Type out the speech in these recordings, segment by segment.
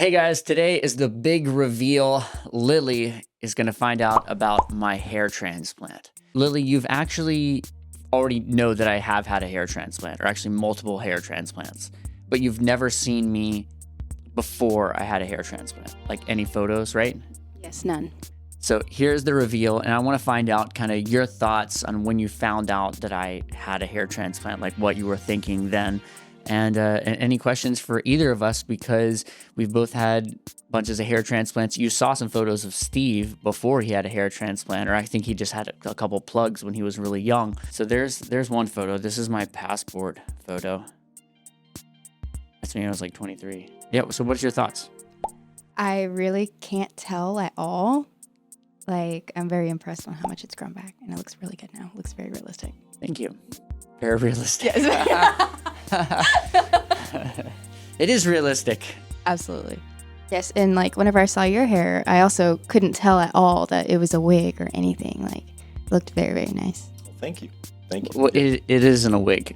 Hey guys, today is the big reveal. Lily is going to find out about my hair transplant. Lily, you've actually already know that I have had a hair transplant, or actually multiple hair transplants, but you've never seen me before I had a hair transplant, like any photos, right? Yes, none. So here's the reveal, and I want to find out kind of your thoughts on when you found out that I had a hair transplant, like what you were thinking then. And any questions for either of us, because we've both had bunches of hair transplants. You saw some photos of Steve before he had a hair transplant, or I think he just had a couple plugs when he was really young. So there's one photo. This is my passport photo. That's me when I was like 23. Yeah, so what's your thoughts? I really can't tell at all. Like, I'm very impressed on how much it's grown back, and it looks really good now. It looks very realistic. Thank you. Very realistic. Yes. It is realistic. Absolutely. Yes, and like whenever I saw your hair, I also couldn't tell at all that it was a wig or anything. Like, it looked very, very nice. Well, thank you. Thank you. Well, it isn't a wig.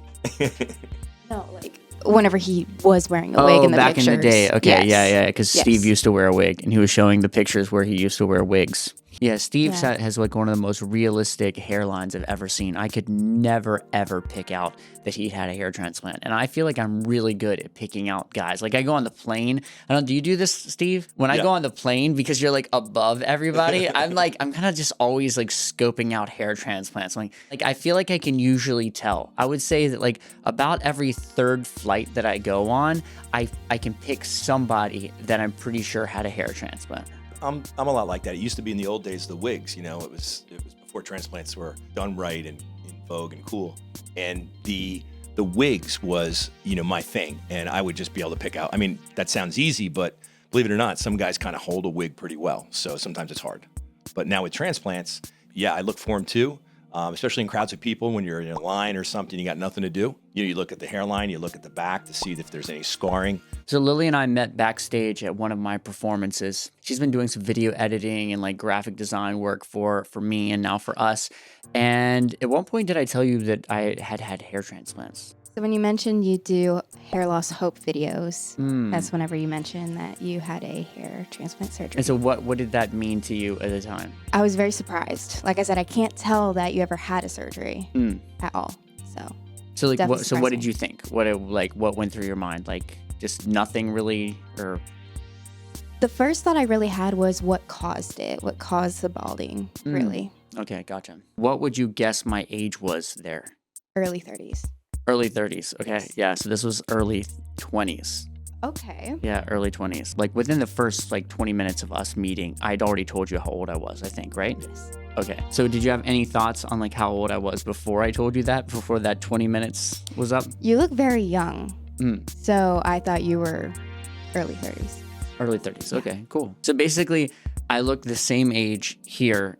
No, like whenever he was wearing a wig in the back pictures. in the day. Okay, Yes. yeah, because Steve used to wear a wig, and he was showing the pictures where he used to wear wigs. Yeah, Steve has like one of the most realistic hairlines I've ever seen. I could never, ever pick out that he had a hair transplant. And I feel like I'm really good at picking out guys. Like I go on the plane. Do you do this, Steve? When I go on the plane, because you're like above everybody, I'm kind of just always like scoping out hair transplants. Like I feel like I can usually tell. I would say that like about every third flight that I go on, I can pick somebody that I'm pretty sure had a hair transplant. I'm a lot like that. It used to be in the old days, the wigs, it was before transplants were done right and in vogue and cool. And the wigs was, my thing. And I would just be able to pick out. I mean, that sounds easy, but believe it or not, some guys kind of hold a wig pretty well. So sometimes it's hard. But now with transplants, I look for them too. Especially in crowds of people when you're in a line or something, you got nothing to do. You look at the hairline, you look at the back to see if there's any scarring. So Lily and I met backstage at one of my performances. She's been doing some video editing and like graphic design work for me and now for us. And at one point, did I tell you that I had hair transplants? So when you mentioned you do hair loss hope videos, that's whenever you mentioned that you had a hair transplant surgery. And so what did that mean to you at the time? I was very surprised. Like I said, I can't tell that you ever had a surgery at all. So like, what did you think? What went through your mind? Like just nothing really, or? The first thought I really had was what caused it? What caused the balding, really? Okay, gotcha. What would you guess my age was there? Early 30s. Early 30s. Okay. Yes. Yeah. So this was early 20s. Okay. Yeah, early 20s. Like within the first 20 minutes of us meeting, I'd already told you how old I was, I think, right? Yes. Okay. So did you have any thoughts on how old I was before I told you that, before that 20 minutes was up? You look very young. So I thought you were early 30s. Early 30s. Okay, cool. So basically, I look the same age here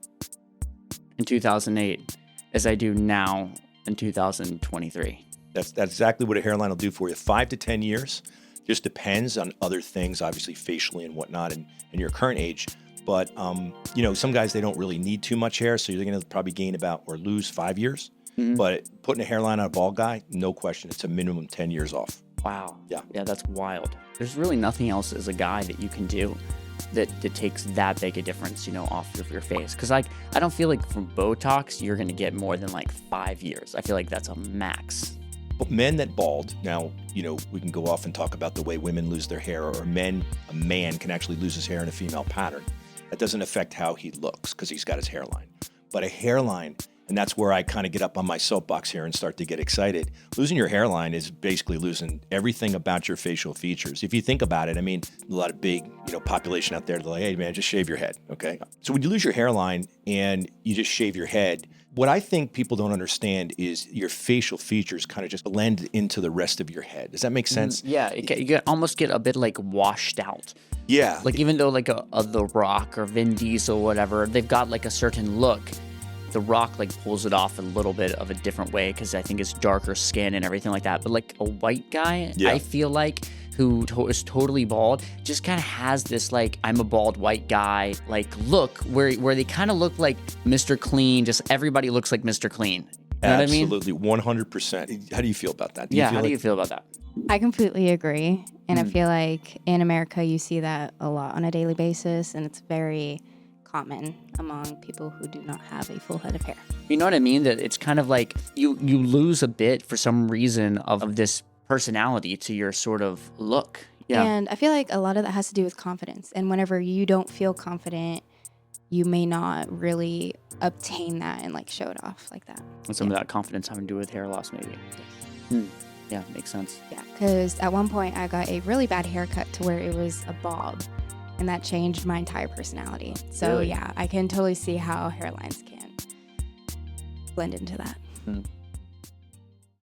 in 2008 as I do now in 2023. That's exactly what a hairline will do for you. 5 to 10 years. Just depends on other things, obviously facially and whatnot, and your current age. But, some guys, they don't really need too much hair, so you're going to probably gain about or lose 5 years. But putting a hairline on a bald guy, no question, it's a minimum 10 years off. Wow. Yeah. Yeah, that's wild. There's really nothing else as a guy that you can do that takes that big a difference, off of your face. Because I don't feel like from Botox, you're going to get more than 5 years. I feel like that's a max. But men that bald, now, we can go off and talk about the way women lose their hair, or a man can actually lose his hair in a female pattern. That doesn't affect how he looks because he's got his hairline. But a hairline, and that's where I kind of get up on my soapbox here and start to get excited. Losing your hairline is basically losing everything about your facial features. If you think about it, I mean, a lot of big, population out there, they're like, hey man, just shave your head, okay? So when you lose your hairline and you just shave your head, what I think people don't understand is your facial features kind of just blend into the rest of your head. Does that make sense? Yeah, you almost get a bit washed out. Yeah. Even though The Rock or Vin Diesel, whatever, they've got a certain look. The Rock pulls it off a little bit of a different way because I think it's darker skin and everything like that. But a white guy, I feel who is totally bald, just kind of has this I'm a bald white guy look where they kind of look like Mr. Clean. Just everybody looks like Mr. Clean. You know what I mean? Absolutely, 100%. How do you feel about that? How do you feel about that? I completely agree. And I feel like in America, you see that a lot on a daily basis, and it's very common among people who do not have a full head of hair. You know what I mean? That it's kind of like you lose a bit for some reason of this personality to your sort of look. Yeah. And I feel like a lot of that has to do with confidence. And whenever you don't feel confident, you may not really obtain that and like show it off like that. And some of that confidence having to do with hair loss, maybe. Yeah, makes sense. Yeah, because at one point I got a really bad haircut to where it was a bob, and that changed my entire personality. So Really? yeah, I can totally see how hairlines can blend into that.